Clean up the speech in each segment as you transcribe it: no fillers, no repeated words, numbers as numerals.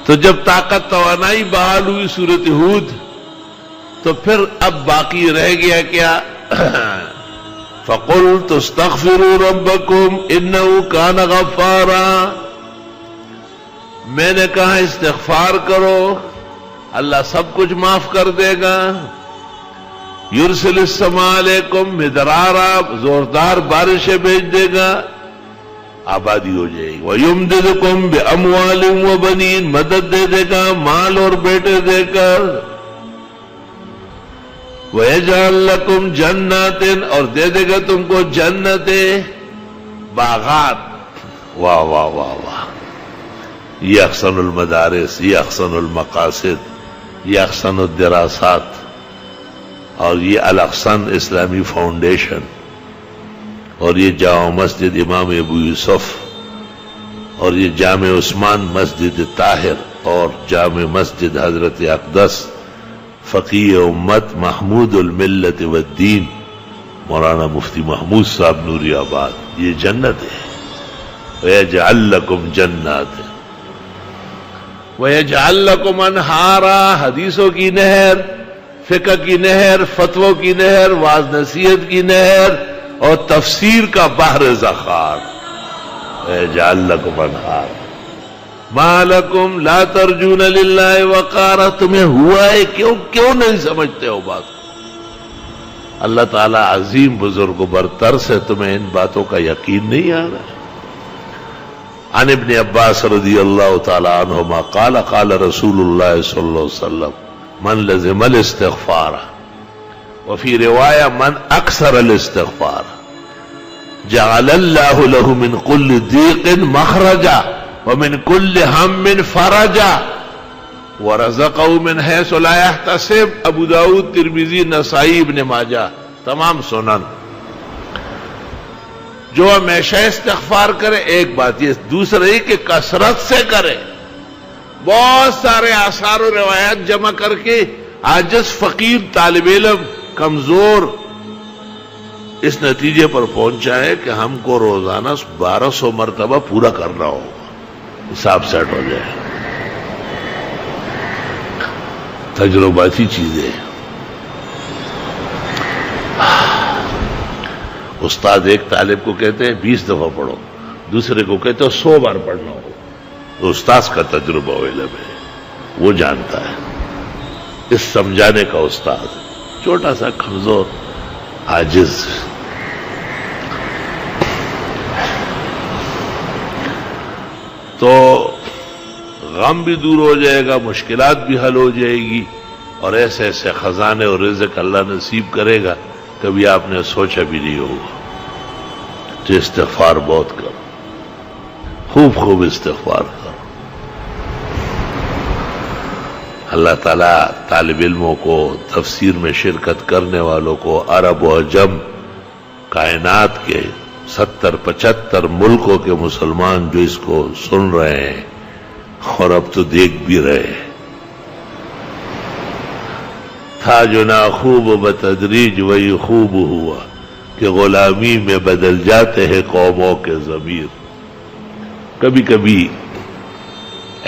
تو جب طاقت توانائی بحال ہوئی سورۃ ہود، تو پھر اب باقی رہ گیا کیا؟ فَقُلْتُ اسْتَغْفِرُوا رَبَّكُمْ إِنَّهُ كَانَ غَفَّارًا، میں نے کہا استغفار کرو، اللہ سب کچھ معاف کر دے گا۔ یرسل السماء علیکم مدرارا، زوردار بارشیں بھیج دے گا، آبادی ہو جائے گی۔ وَيُمْدِدْكُمْ بِأَمْوَالٍ وَبَنِينَ، مدد دے دے گا مال اور بیٹے دے کر۔ وَيَجْعَلْ لَكُمْ جَنَّاتٍ، اور دے دے گا تم کو جنتیں، باغات۔ واہ واہ واہ واہ، یہ احسن المدارس، یہ احسن المقاصد، یہ احسن الدراسات، اور یہ الاحسن اسلامی فاؤنڈیشن، اور یہ جامع مسجد امام ابو یوسف، اور یہ جامع عثمان مسجد طاہر، اور جامع مسجد حضرت اقدس فقیہ امت محمود الملت والدین مولانا مفتی محمود صاحب نوری آباد، یہ جنت ہے۔ وَيَجْعَلْ لَكُمْ جَنَّاتٍ وَيَجْعَلْ لَكُمْ أَنْهَارًا، حدیثوں کی نہر، فقہ کی نہر، فتووں کی نہر، واعظ نصیحت کی نہر، اور تفسیر کا بحر ذخار۔ وَيَجْعَلْ لَكُمْ أَنْهَارًا مَا لَكُمْ لَا تَرْجُونَ لِلَّهِ وَقَارًا، تمہیں ہوا ہے کیوں نہیں سمجھتے ہو بات؟ اللہ تعالیٰ عظیم بزرگ و برتر سے تمہیں ان باتوں کا یقین نہیں آ رہا؟ عن ابن عباس رضی اللہ تعالی عنہما قال قال رسول اللہ صلی اللہ علیہ وسلم من لزم الاستغفار، وفی روایہ من اکثر الاستغفار جعل اللہ له من كل ضيق مخرجا ومن كل هم فرجا ورزقه من حيث لا يحتسب۔ ابو داؤد، ترمذی، نسائی، ابن ماجہ، تمام سنن۔ جو ہمیشہ استغفار کرے، ایک بات یہ، دوسرا یہ کہ کثرت سے کرے، بہت سارے آثار و روایات جمع کر کے عاجز فقیر طالب علم کمزور اس نتیجے پر پہنچا ہے کہ ہم کو روزانہ 1200 مرتبہ پورا کرنا ہوگا، حساب سیٹ ہو جائے۔ تجرباتی چیزیں۔ استاد ایک طالب کو کہتے ہیں 20 دفعہ پڑھو، دوسرے کو کہتے ہیں 100 بار پڑھنا ہو۔ تو استاد کا تجربہ و علم ہے، وہ جانتا ہے، اس سمجھانے کا استاد چھوٹا سا کمزور عاجز۔ تو غم بھی دور ہو جائے گا، مشکلات بھی حل ہو جائے گی، اور ایسے ایسے خزانے اور رزق اللہ نصیب کرے گا کبھی آپ نے سوچا بھی نہیں ہوگا۔ تو استغفار بہت کرو، خوب استغفار کرو۔ اللہ تعالیٰ طالب علموں کو، تفسیر میں شرکت کرنے والوں کو، عرب و عجم کائنات کے 70-75 ملکوں کے مسلمان جو اس کو سن رہے ہیں اور اب تو دیکھ بھی رہے ہیں، تھا جو ناخوب بتدریج وہی خوب ہوا کہ غلامی میں بدل جاتے ہیں قوموں کے ضمیر۔ کبھی کبھی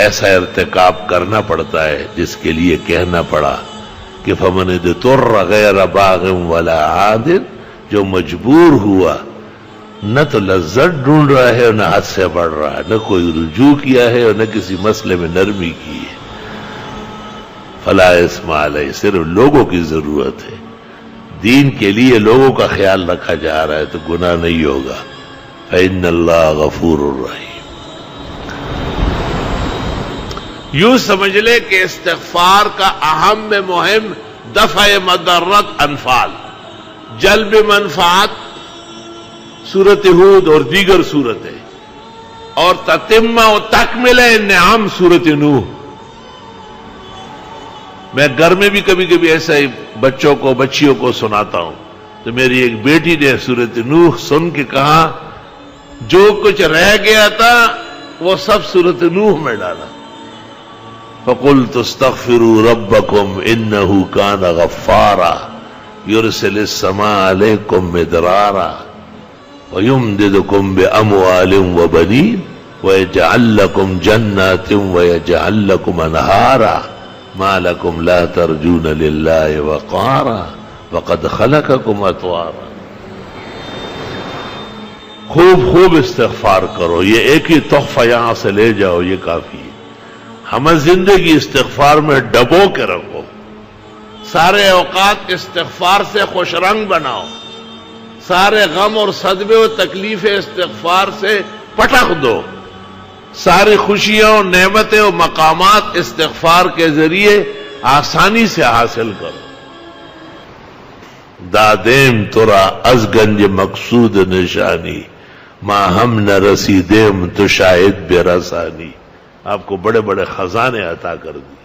ایسا ارتکاب کرنا پڑتا ہے جس کے لیے کہنا پڑا کہ فمن اضطر غیر باغ ولا عاد، جو مجبور ہوا، نہ تو لذت ڈھونڈ رہا ہے اور نہ حد سے بڑھ رہا ہے، نہ کوئی رجوع کیا ہے اور نہ کسی مسئلے میں نرمی کی ہے، فلا اسم علیہ، صرف لوگوں کی ضرورت ہے، دین کے لیے لوگوں کا خیال رکھا جا رہا ہے تو گناہ نہیں ہوگا۔ فإن اللہ غفور الرحیم۔ یوں سمجھ لے کہ استغفار کا اہم میں مہم دفع مضرت انفال، جلب منفعت، سورۃ ہود اور دیگر سورتیں، اور تتمہ و تکملہ نعم سورۃ نوح۔ میں گھر میں بھی کبھی کبھی ایسا ہی بچوں کو، بچیوں کو سناتا ہوں، تو میری ایک بیٹی نے سورۃ نوح سن کے کہا جو کچھ رہ گیا تھا وہ سب سورۃ نوح میں ڈالا۔ فَقُلْتُ اسْتَغْفِرُوا رَبَّكُمْ إِنَّهُ كَانَ غَفَّارًا يُرْسِلِ السَّمَاءَ عَلَيْكُمْ مِدْرَارًا وَيُمْدِدْكُمْ بِأَمْوَالٍ وَبَنِينَ وَيَجْعَلْ لَكُمْ جَنَّاتٍ وَيَجْعَلْ لَكُمْ أَنْهَارًا مَا لَكُمْ لَا تَرْجُونَ لِلَّهِ وَقَارًا وَقَدْ خَلَقَكُمْ أَطْوَارًا۔ خوب استغفار کرو، یہ ایک ہی تحفہ یہاں سے لے جاؤ، یہ کافی ہے۔ ہمیں زندگی استغفار میں ڈبو کے رکھو، سارے اوقات استغفار سے خوش رنگ بناؤ، سارے غم اور صدمے و تکلیفیں استغفار سے پٹخ دو، ساری خوشیاں اور نعمتیں اور مقامات استغفار کے ذریعے آسانی سے حاصل کرو۔ دادیم ترا از گنج مقصود نشانی، ماں ہم نہ رسیدیم تو شاید بے رسانی۔ آپ کو بڑے بڑے خزانے عطا کر دی۔